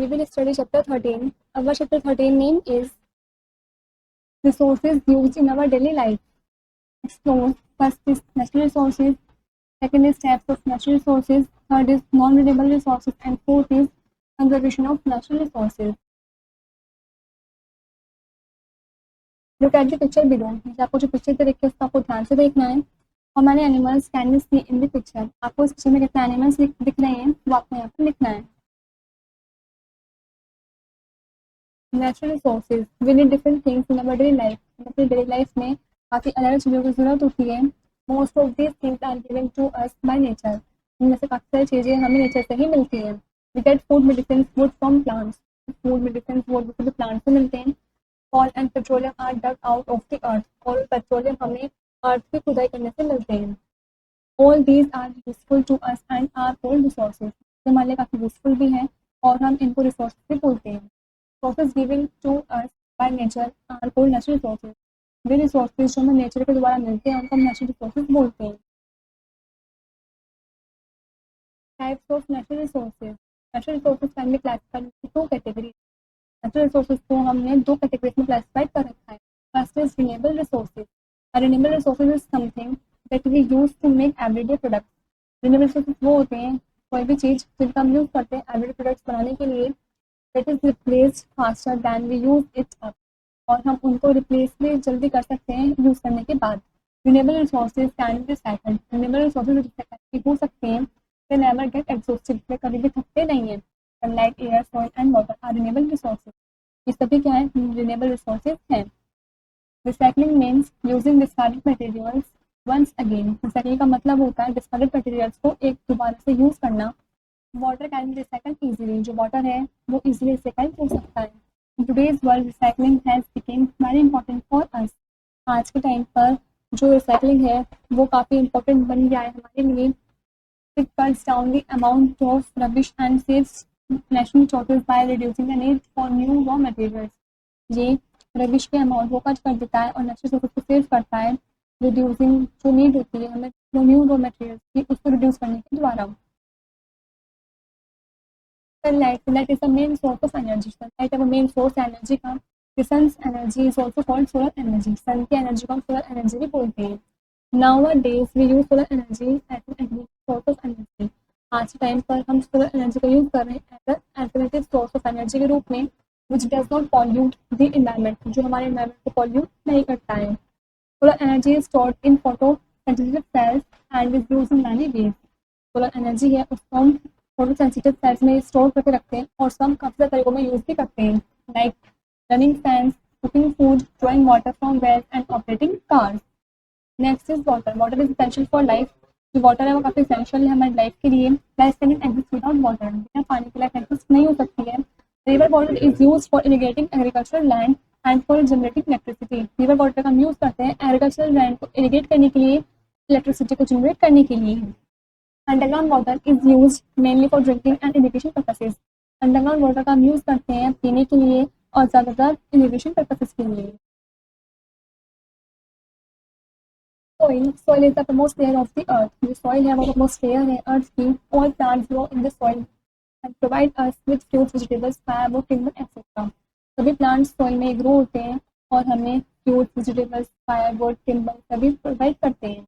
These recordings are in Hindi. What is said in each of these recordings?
we will study chapter 13. Our chapter 13 name is Resources Used in Our Daily Life. Explore. First is natural resources, second is types of natural resources, third is non-renewable resources, and fourth is conservation of natural resources. Look at the picture below. आपको जो पिक्चर पे देखिए उसको आपको ध्यान से देखना है. How many animals can you see in the picture? आपको इस पिक्चर में कितने एनिमल्स दिख रहे हैं वो आपको यहाँ पर लिखना है. Natural resources. We need different things in our daily life. अपनी डेली लाइफ में काफ़ी अलग चीज़ों की ज़रूरत होती है. Most of these things are given to us by nature. इनमें से काफ़ी सारी चीज़ें हमें नेचर से ही मिलती हैं. We get food medicine wood from plants. Food medicine wood भी प्लांट से मिलते हैं. Coal and petroleum are dug out of the earth. और पेट्रोलियम हमें अर्थ की खुदाई करने से मिलते हैं. All these are useful to us and are called resources. हमारे लिए काफ़ी यूजफुल भी हैं और हम इनको रिसोर्स भी बोलते हैं. Resources given to us by nature are called natural resources. Way resources जो हमें नेचर के द्वारा मिलते हैं उनको हम नेचुरल रिसोर्सेज बोलते हैं. Types of natural resources. Natural resources can be classified into two categories. Natural resources को हमने दो कैटेगरीज में क्लासिफाइड कर रखा है. First is renewable resources. Renewable resources is something that we use to make everyday products. Renewable resources वो होते हैं कोई भी चीज़ जिनका हम यूज़ करते हैं एवरीडे प्रोडक्ट्स बनाने के लिए. That is replaced faster than we use it up. और हम उनको रिप्लेस भी जल्दी कर सकते हैं यूज़ करने के बाद. Renewable resources can be recycled. Renewable resources recycle हो सकते हैं. They never get exhausted. वे कभी भी थकते नहीं हैं. Sunlight, air, soil and water are renewable resources. ये सभी क्या है? रिन्यूएबल रिसोर्सेज हैं. Recycling means using discarded materials once again. Recycling का मतलब होता है डिस्कार्डेड मटेरियल्स को एक दोबारा से यूज़ करना. Water can B recycle easily. जो वाटर है वो इजीली रिसाइकल हो सकता है. In today's world recycling has became very important for us. आज के टाइम पर जो रिसाइकलिंग है वो काफ़ी इंपॉर्टेंट बन गया है हमारे लिए. It cuts down the amount of rubbish and saves national resources by reducing the need for new raw materials. ये रबिश के अमाउंट को कट कर देता है और नेचुरल रिसोर्सेज को सेव करता है. रिड्यूसिंग जो नीड होती है हमें न्यू रॉ मटेरियल्स की उसको रिड्यूस करने के द्वारा. Sunlight is the main source of energy. Sunlight है वो मेन सोर्स है एनर्जी का. The sun's energy is also called solar energy. सन की एनर्जी को हम सोलर एनर्जी भी बोलते हैं. Nowadays we use solar energy as an source of energy. आज के टाइम पर हम सोलर एनर्जी का यूज़ कर रहे हैं as an alternative source of energy के रूप में which does not pollute the environment. जो हमारे एनवायरमेंट को पॉल्यूट नहीं करता है. Solar energy is stored in photosynthesis cells and is used in many ways. Solar energy है उसको हम फोटोसेंसिटिव सेल्स में स्टोर करके रखते हैं और सब काफ़ी सारे तरीकों में यूज़ भी करते हैं. Like running fans, cooking food, drawing water from wells and operating cars. Next is water. Water is essential for life. जो वाटर है वो काफ़ी एसेंशियल है हमारी लाइफ के लिए. Life can exist without water. बिना पानी की लाइफ एग्जिस्ट नहीं हो सकती है. River water is use for irrigating agricultural land and for generating electricity. River water का हम यूज़ करते हैं एग्रीकल्चरल लैंड को इरिगेट करने के लिए, इलेक्ट्रिसिटी को जनरेट करने के लिए. Underground water is use mainly for drinking and irrigation purposes. Underground water का हम यूज़ करते हैं पीने के लिए और ज़्यादातर इरिगेशन पर्पसेज के लिए. Soil is the most layer of the अर्थ. जो सॉइल है वो मोस्ट लेयर है अर्थ की. All plants grow in the soil and provide us with fruits, vegetables, firewood, timber etcetera. सभी प्लांट्स सॉइल में ग्रो होते हैं और हमें फ्रूट्स, वेजिटेबल्स, फायरवुड, टिम्बर सभी प्रोवाइड करते हैं.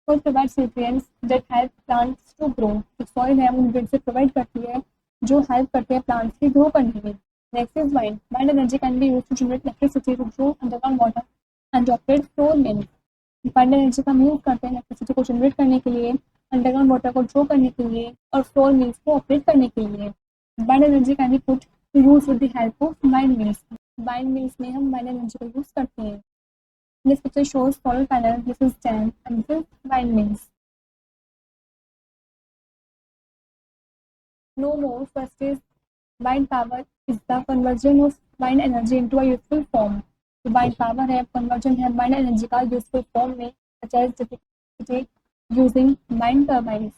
Soil provides nutrients that help plants to grow. जो soil है वो nutrients से provide करती है जो help करते हैं plants की grow करने में. Next is wind. Wind energy can be used to generate electricity to grow underground water and to operate floor mills. Wind energy का हम यूज़ करते हैं electricity को generate करने के लिए, underground water को grow करने के लिए और floor mills को operate करने के लिए. Wind energy can be put to use with the help of wind mills. Wind mills में हम wind energy को यूज़ करते हैं. This picture shows solar panel. This is dam and this is windmills. No more. First is wind power is the conversion of wind energy into a useful form. तो wind power है conversion है wind energy का useful form में, such as using wind turbines.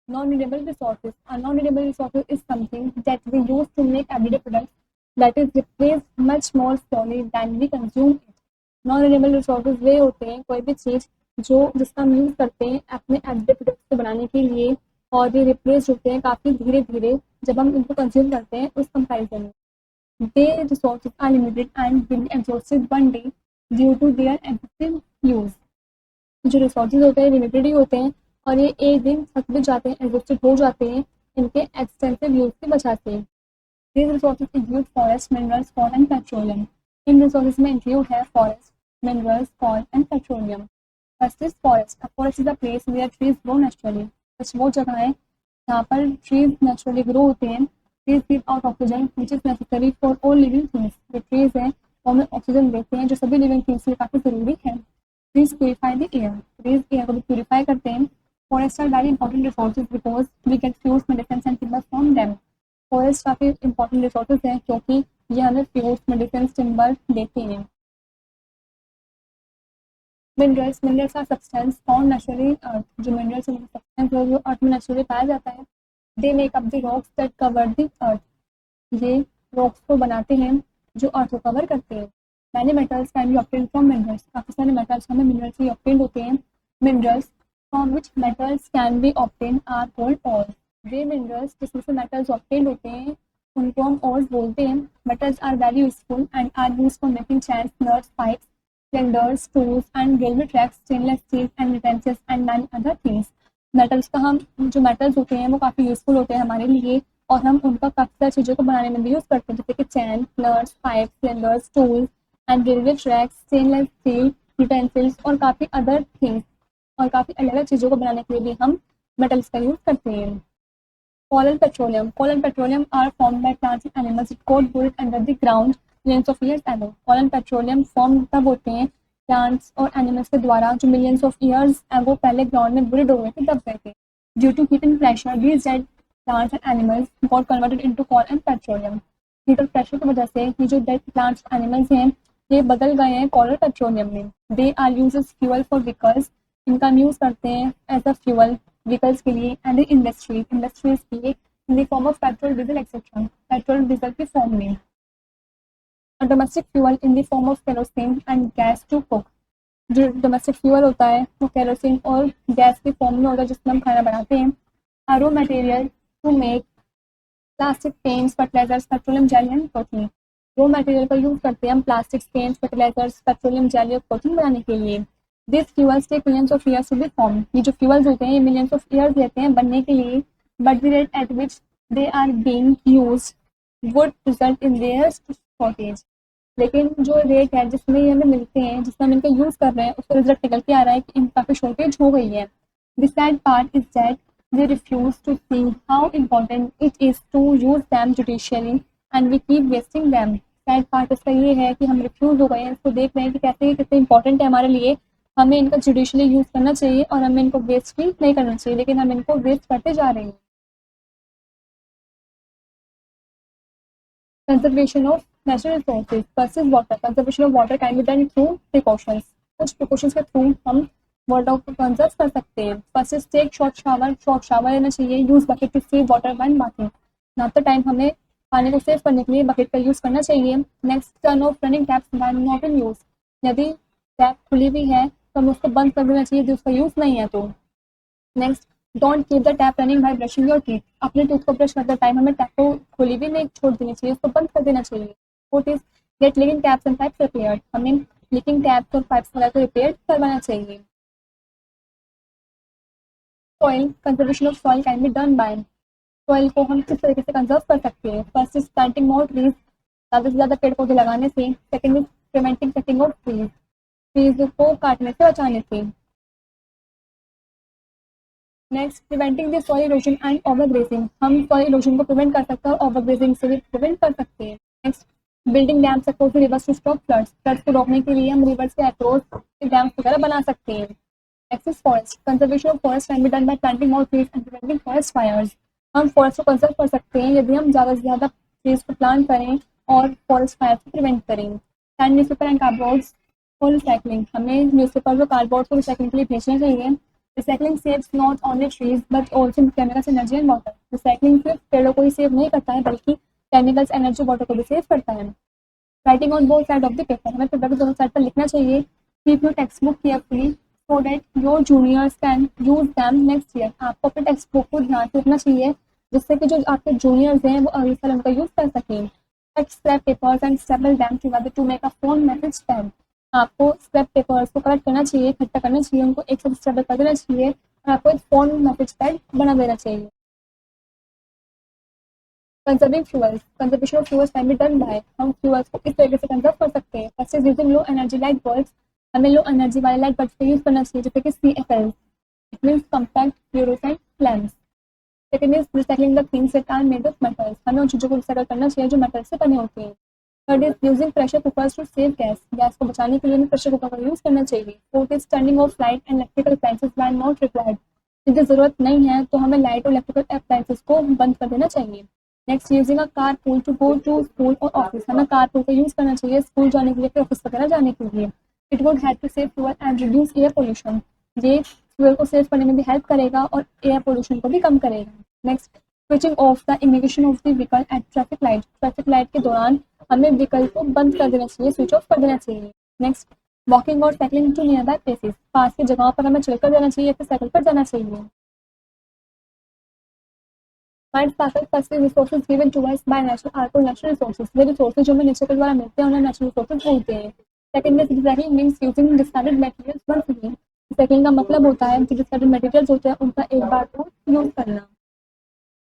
Non-renewable resources. A non-renewable resources is something that we use to make everyday products that is replaced much more slowly than we consume it. Non-renewable resources वे होते हैं कोई भी चीज़ जो जिसका हम यूज़ करते हैं अपने एवरीडे प्रोडक्ट्स को बनाने के लिए और ये रिप्लेस होते हैं काफ़ी धीरे धीरे जब हम इनको कंज्यूम करते हैं उस कंपेरिजन में। They resources are limited and will be exhausted one day due to their excessive use. जो रिसोर्सेज होते हैं लिमिटेड ही होते हैं और ये एक दिन थक भी जाते हैं, एग्जॉस्टेड हो जाते हैं इनके एक्सटेंसिव यूज की वजह से। These resources include forest, minerals, coal and petroleum. In resources में include है forest, minerals, coal and petroleum. First is forest. A forest is a place where trees grow naturally. First वो जगह है जहाँ पर trees naturally grow होते हैं. Trees give out oxygen which is necessary for all living things. जो trees हैं वो हमें ऑक्सीजन देते हैं जो सभी living things के लिए काफ़ी ज़रूरी है. Trees purify the air. Trees air को भी purify करते हैं. Forests are very important resources because we get fuels, medicines and timber from them. Forest काफ़ी इंपॉर्टेंट रिसोर्सेज हैं क्योंकि ये हमें फ्यूल्स, मेडिसिन, टिम्बर देते हैं। Minerals are substance found naturally earth. जो मिनरल्स सब्सटेंस है जो अर्थ में नेचुरली पाया जाता है। They make up the rocks that cover the earth. ये रॉक्स को बनाते हैं जो अर्थ को कवर करते हैं। Many metals can be obtained from minerals. काफ़ी सारे मेटल्स हमें मिनरल्स से ऑब्टेन्ड होते हैं। Minerals from which metals can be obtained are called ore. वे मिनरल्स जिसमें से मेटल्स ऑब्टेन होते हैं उनको हम ओर्स बोलते हैं। Metals are very useful and are used for making chains, nuts, pipes, cylinders, tools and railway tracks, stainless steel and utensils and many other things. Metals का हम जो मेटल्स होते हैं वो काफ़ी यूजफुल होते हैं हमारे लिए और हम उनका काफ़ी सारी चीज़ों को बनाने में भी यूज़ करते हैं जैसे कि chain, nuts, pipe, cylinders, tools and railway tracks, stainless steel, utensils और काफ़ी अदर थिंग्स और काफ़ी अलग अलग चीज़ों को बनाने के लिए भी हम मेटल्स का यूज़ करते हैं। Coal and petroleum. Coal and petroleum are formed by plants and animals. It got buried under the ground millions of years ago. Coal and petroleum form तब होते हैं plants और animals के द्वारा जो millions of years ago पहले ground में buried हो गए थे, दब गए थे. Due to heat and pressure, these dead plants and animals got converted into coal and petroleum. Heat और pressure की वजह से ये जो dead plants animals हैं ये बदल गए हैं coal और petroleum में. They are used as fuel for vehicles. इनका हम यूज़ करते हैं एज अ फ्यूल व्हीकल्स के लिए एंड इंडस्ट्रीज के लिए in the form of petrol, diesel etcetera. Petrol diesel के फॉर्म में। Domestic fuel in the form of kerosene and gas to cook. जो डोमेस्टिक फ्यूल होता है वो केरोसिन और गैस के फॉर्म में होता है जिसमें हम खाना बनाते हैं। Raw material to make plastic paints, fertilisers, petroleum jelly and protein. Raw material का यूज़ करते हैं हम plastic paints, fertilisers, petroleum jelly और प्रोटीन बनाने के लिए। This fuels take millions of years to be form. ये जो फ्यूल्स होते हैं ये मिलियंस ऑफ ईयर्स लेते हैं बनने के लिए। But the rate at which they are being used would result in their shortage. लेकिन जो रेट है जिसमें ये हमें मिलते हैं, जिसमें हम इनका यूज़ कर रहे हैं, उसका रिजल्ट निकल के आ रहा है कि इनका काफ़ी शॉर्टेज हो गई है। The sad part is that they refuse to see how important it is to use them judicially and we keep wasting them. Sad part इसका ये है कि हम रिफ्यूज़ हो गए हैं, इसको देख रहे हैं कि कैसे ये कितने इंपॉर्टेंट है हमारे लिए, हमें इनका जुडिशली यूज़ करना चाहिए और हमें इनको वेस्ट भी नहीं करना चाहिए, लेकिन हम इनको वेस्ट करते जा रहे हैं। Conservation of natural resources. First is water. Conservation of water can be done through precautions. कुछ प्रिकॉशंस के थ्रू हम वाटर को कंजर्व कर सकते हैं। First is take short shower. Short shower लेना चाहिए। Use bucket to save water when bathing. Now the time हमें पानी को सेव करने के लिए बकेट का यूज़ करना चाहिए। Next, turn off running taps when not in use. यदि टैप खुली हुई है तो हमें उसको बंद कर देना चाहिए, जो उसका यूज़ नहीं है तो। Next, don't keep the tap running by brushing your teeth. अपने टूथ को ब्रश करते टाइम हमें टैप को खुली भी नहीं छोड़ देनी चाहिए, उसको बंद कर देना चाहिए। Fourth is get leaking taps and pipes repaired. हमें लीकिंग टैप्स और पाइप्स वगैरह को रिपेयर करवाना चाहिए। Soil conservation of soil can be done bye. Soil को हम किस तरीके से कंजर्व कर सकते हैं। First is planting more trees. ज़्यादा से ज़्यादा पेड़ पौधे लगाने से। Second is preventing cutting of trees. Trees को काटने से बचाने से। Next, preventing the soil erosion and overgrazing. हम सॉइल इरोजन को प्रिवेंट कर सकते हैं और ओवरग्रेजिंग से भी प्रिवेंट कर सकते हैं। Next, building dams across rivers to stop floods. Floods को रोकने के लिए हम रिवर्स के अक्रॉस डैम्स वगैरह बना सकते हैं। Next is forest. Conservation of forest can be done by planting more trees and preventing forest fires. हम फॉरेस्ट को कंजर्व कर सकते हैं यदि हम ज़्यादा से ज़्यादा ट्रीज को प्लांट करें और फॉरेस्ट फायर को प्रिवेंट करें। And newspaper and cardboards for recycling. हमें न्यूज़पेपर और कार्डबोर्ड को रिसाइकलिंग के लिए भेजना चाहिए। Recycling saves not only trees but also chemicals, energy and water. Recycling सिर्फ पेड़ों को ही सेव नहीं करता है बल्कि केमिकल्स, एनर्जी, वाटर को भी सेव करता है। Writing on both side of the paper. हमें पेपर के दोनों साइड पर लिखना चाहिए। Keep your text book carefully so that your juniors can use them next year. आपको अपने टेक्स्ट बुक को ध्यान से रखना चाहिए जिससे कि जो आपके जूनियर्स हैं वो अगले साल उनका यूज़ कर सकें. Scrap papers and staple them together to make a phone message tag. आपको स्क्रैप पेपर्स को कलेक्ट करना चाहिए, इकट्ठा करना चाहिए, उनको एक साथ स्टेबल कर देना चाहिए और आपको एक फोन मैसेज पैड बना देना चाहिए. Conserving fuels. Conservation of fuels can be done by. हम फ्यूल्स को इस तरीके से कंजर्व कर सकते हैं. First is using low energy light bulbs. हमें लो एनर्जी वाले लाइट बल्ब्स का यूज़ करना चाहिए जैसे कि CFL. It means compact fluorescent lamps. Second is recycling the things that are made of metals. हमें उन चीज़ों को रिसाइकल करना चाहिए जो मेटल से बने होते हैं. Third is using pressure cookers to save gas. Gas को बचाने के लिए हमें प्रेशर कुकर का यूज़ करना चाहिए. Fourth is turning of light and electrical appliances when not required. यदि ज़रूरत नहीं है तो हमें लाइट और इलेक्ट्रिकल अप्लायंसेस को बंद कर देना चाहिए. Next using a car pool to go to school और ऑफिस. हमें कार पूल का यूज़ करना चाहिए स्कूल जाने के लिए, फिर ऑफिस वगैरह जाने के लिए. It would help to save fuel and reduce air pollution. ये फ्यूल को सेव करने में भी हेल्प करेगा और एयर पोल्यूशन को भी कम करेगा. Next, switching off the indication of the vehicle eight traffic light. Traffic light के दौरान हमें व्हीकल को बंद कर देना चाहिए, स्विच ऑफ कर देना चाहिए. नेक्स्ट, वॉकिंग और cycling to nearby places. पास की जगहों पर हमें चल कर जाना चाहिए, फिर साइकिल पर जाना चाहिए. हमारे पास first resources given to us by natural are को नेचुरल रिसोर्सेज. ये रिसोर्सेज जो हमें नेचर के द्वारा मिलते हैं उन्हें नेचुरल रिसोर्सेज बोलते हैं. Second is recycling means using discarded materials once again. Recycling का मतलब होता है कि डिस्कार्डेड मटेरियल्स होते हैं उनका एक बार को यूज करना.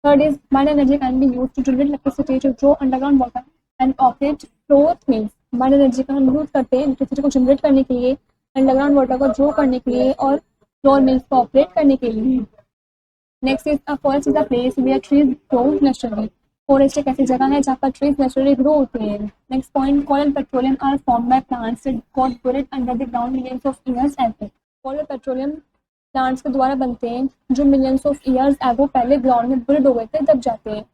Third is wind energy can be used to generate electricity to draw underground water and operate flour mills. Wind energy का हम यूज करते हैं इलेक्ट्रिसिटी को जनरेट करने के लिए, अंडरग्राउंड वाटर को ड्रॉ करने के लिए और फ्लोर मिल्स को ऑपरेट करने के लिए. Next is a forest is a place where trees grow naturally. Forest एक ऐसी जगह है जहाँ पर ट्रीज नेचुरली ग्रो होते हैं. Next point, coal and petroleum are formed by plants that got buried under the ground millions of years ago. Coal और पेट्रोलियम प्लांट्स के द्वारा बनते हैं जो मिलियंस ऑफ ईयर्स एगो पहले ग्राउंड में buried हो गए थे, दब जाते हैं.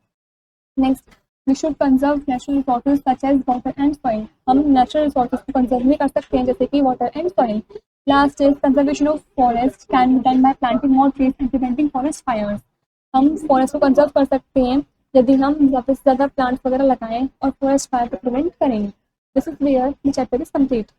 Next, we should conserve natural resources such as water and soil. हम नेचुरल रिसोर्सेज को कंजर्व भी कर सकते हैं जैसे कि water and soil. Last is conservation of forest can be done by planting more trees and preventing forest fires. हम फॉरेस्ट को कंजर्व कर सकते हैं यदि हम ज़्यादा से ज़्यादा प्लांट्स वगैरह लगाएं और फॉरेस्ट फायर को प्रिवेंट करें. This is where the chapter is complete.